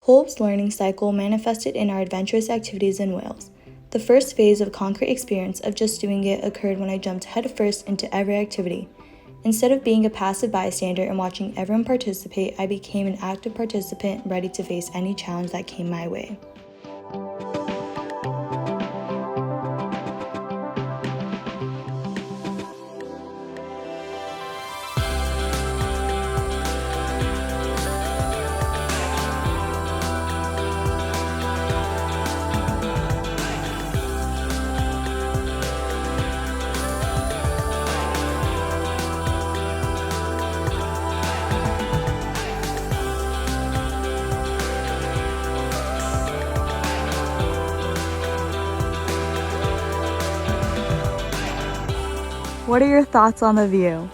Kolb's learning cycle manifested in our adventurous activities in Wales. The first phase of concrete experience of just doing it occurred when I jumped headfirst into every activity. Instead of being a passive bystander and watching everyone participate, I became an active participant ready to face any challenge that came my way. What are your thoughts on the view?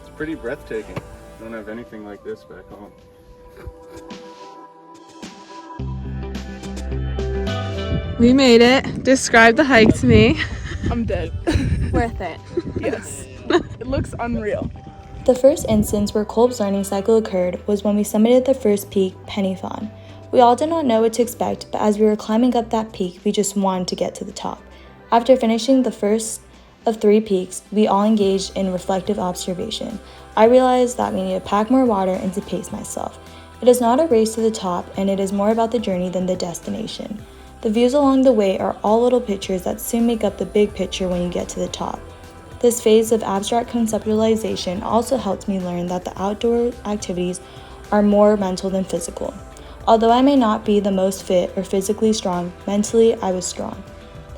It's pretty breathtaking. Don't have anything like this back home. We made it. Describe the hike to me. I'm dead. Worth it. Yes. It looks unreal. The first instance where Kolb's learning cycle occurred was when we summited the first peak, Pen y Fan. We all did not know what to expect, but as we were climbing up that peak, we just wanted to get to the top. After finishing the first of 3 peaks, we all engaged in reflective observation. I realized that we need to pack more water and to pace myself. It is not a race to the top, and it is more about the journey than the destination. The views along the way are all little pictures that soon make up the big picture when you get to the top. This phase of abstract conceptualization also helped me learn that the outdoor activities are more mental than physical. Although I may not be the most fit or physically strong, mentally I was strong.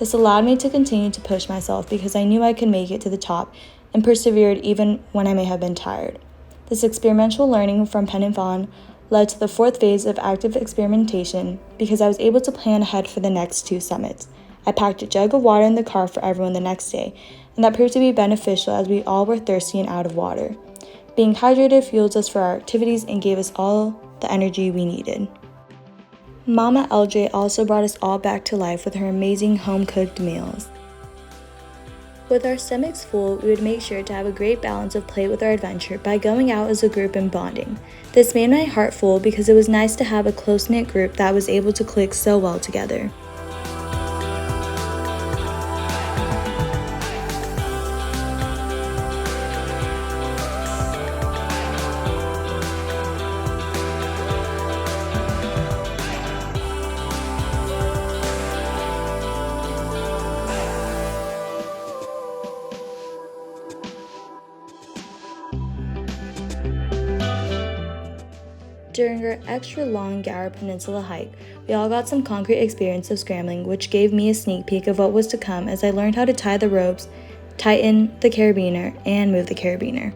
This allowed me to continue to push myself because I knew I could make it to the top and persevered even when I may have been tired. This experimental learning from Pen y Fan led to the 4th phase of active experimentation because I was able to plan ahead for the next 2 summits. I packed a jug of water in the car for everyone the next day, and that proved to be beneficial as we all were thirsty and out of water. Being hydrated fuels us for our activities and gave us all the energy we needed. Mama LJ also brought us all back to life with her amazing home-cooked meals. With our stomachs full, we would make sure to have a great balance of play with our adventure by going out as a group and bonding. This made my heart full because it was nice to have a close-knit group that was able to click so well together. During our extra long Gower Peninsula hike, we all got some concrete experience of scrambling, which gave me a sneak peek of what was to come as I learned how to tie the ropes, tighten the carabiner, and move the carabiner.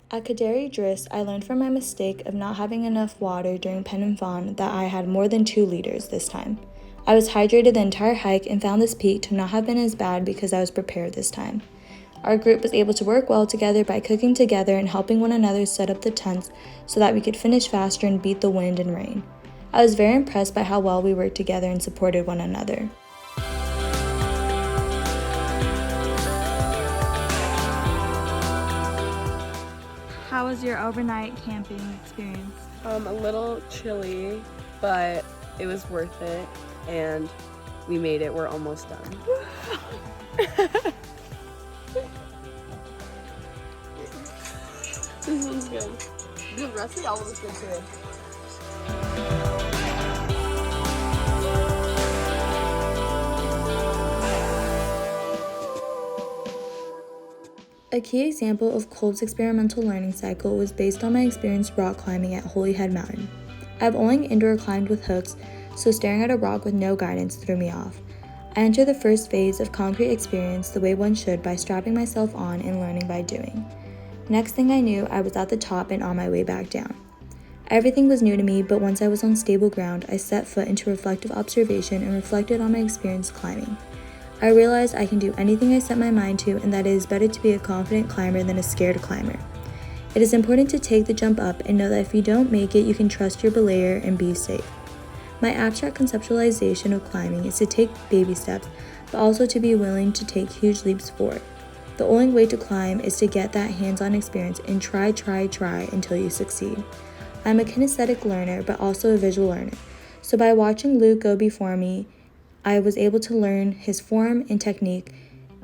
At Caderi Dris, I learned from my mistake of not having enough water during Pen y Fan that I had more than 2 liters this time. I was hydrated the entire hike and found this peak to not have been as bad because I was prepared this time. Our group was able to work well together by cooking together and helping one another set up the tents so that we could finish faster and beat the wind and rain. I was very impressed by how well we worked together and supported one another. How was your overnight camping experience? A little chilly, but it was worth it, and we made it. We're almost done. This one's good. The rest of y'all was good too. A key example of Kolb's experimental learning cycle was based on my experience rock climbing at Holyhead Mountain. I've only indoor climbed with hooks, so staring at a rock with no guidance threw me off. I entered the first phase of concrete experience the way one should by strapping myself on and learning by doing. Next thing I knew, I was at the top and on my way back down. Everything was new to me, but once I was on stable ground, I set foot into reflective observation and reflected on my experience climbing. I realized I can do anything I set my mind to, and that it is better to be a confident climber than a scared climber. It is important to take the jump up and know that if you don't make it, you can trust your belayer and be safe. My abstract conceptualization of climbing is to take baby steps, but also to be willing to take huge leaps forward. The only way to climb is to get that hands-on experience and try until you succeed. I'm a kinesthetic learner, but also a visual learner. So by watching Luke go before me, I was able to learn his form and technique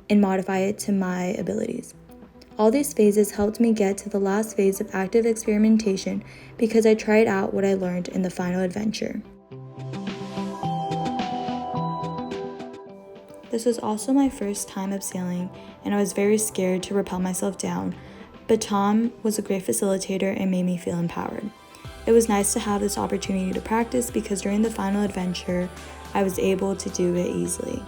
and modify it to my abilities. All these phases helped me get to the last phase of active experimentation because I tried out what I learned in the final adventure. This was also my first time abseiling, and I was very scared to rappel myself down, but Tom was a great facilitator and made me feel empowered. It was nice to have this opportunity to practice because during the final adventure, I was able to do it easily.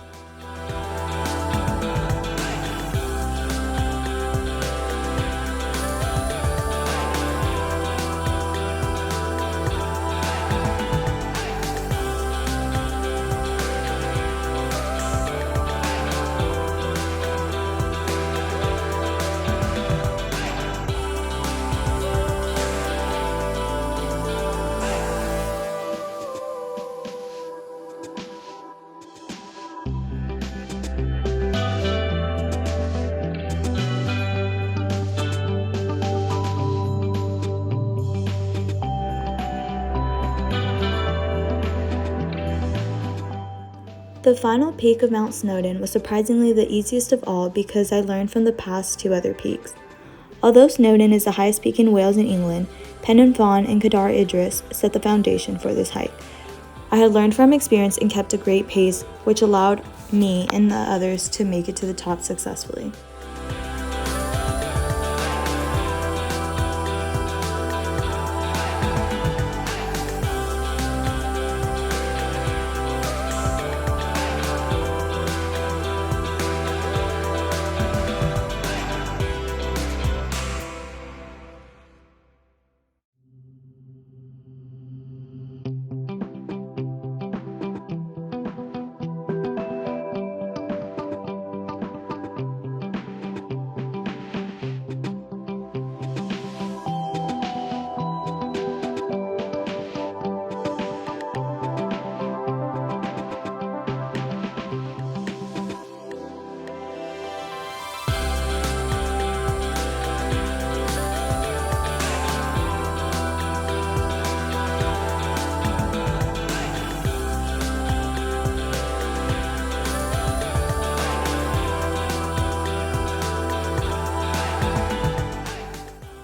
The final peak of Mount Snowdon was surprisingly the easiest of all because I learned from the past two other peaks. Although Snowdon is the highest peak in Wales and England, Pen y Fan and Cadair Idris set the foundation for this hike. I had learned from experience and kept a great pace, which allowed me and the others to make it to the top successfully.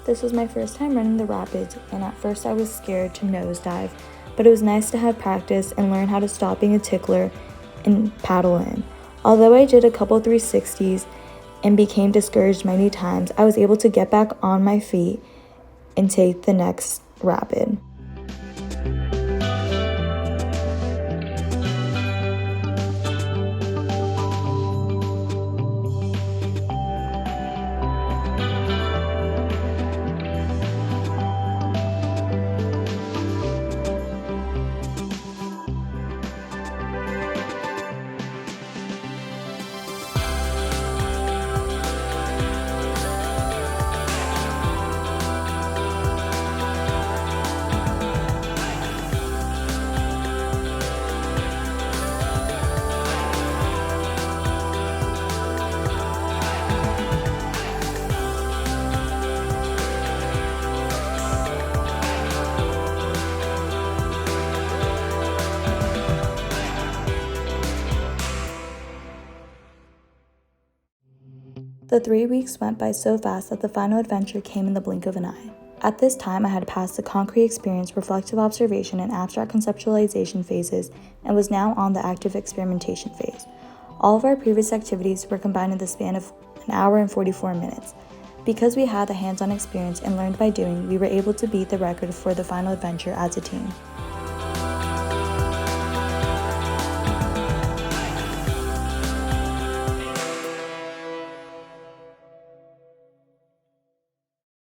This was my first time running the rapids, and at first I was scared to nosedive, but it was nice to have practice and learn how to stop being a tickler and paddle in. Although I did a couple 360s and became discouraged many times, I was able to get back on my feet and take the next rapid. The 3 weeks went by so fast that the final adventure came in the blink of an eye. At this time, I had passed the concrete experience, reflective observation, and abstract conceptualization phases and was now on the active experimentation phase. All of our previous activities were combined in the span of an hour and 44 minutes. Because we had the hands-on experience and learned by doing, we were able to beat the record for the final adventure as a team.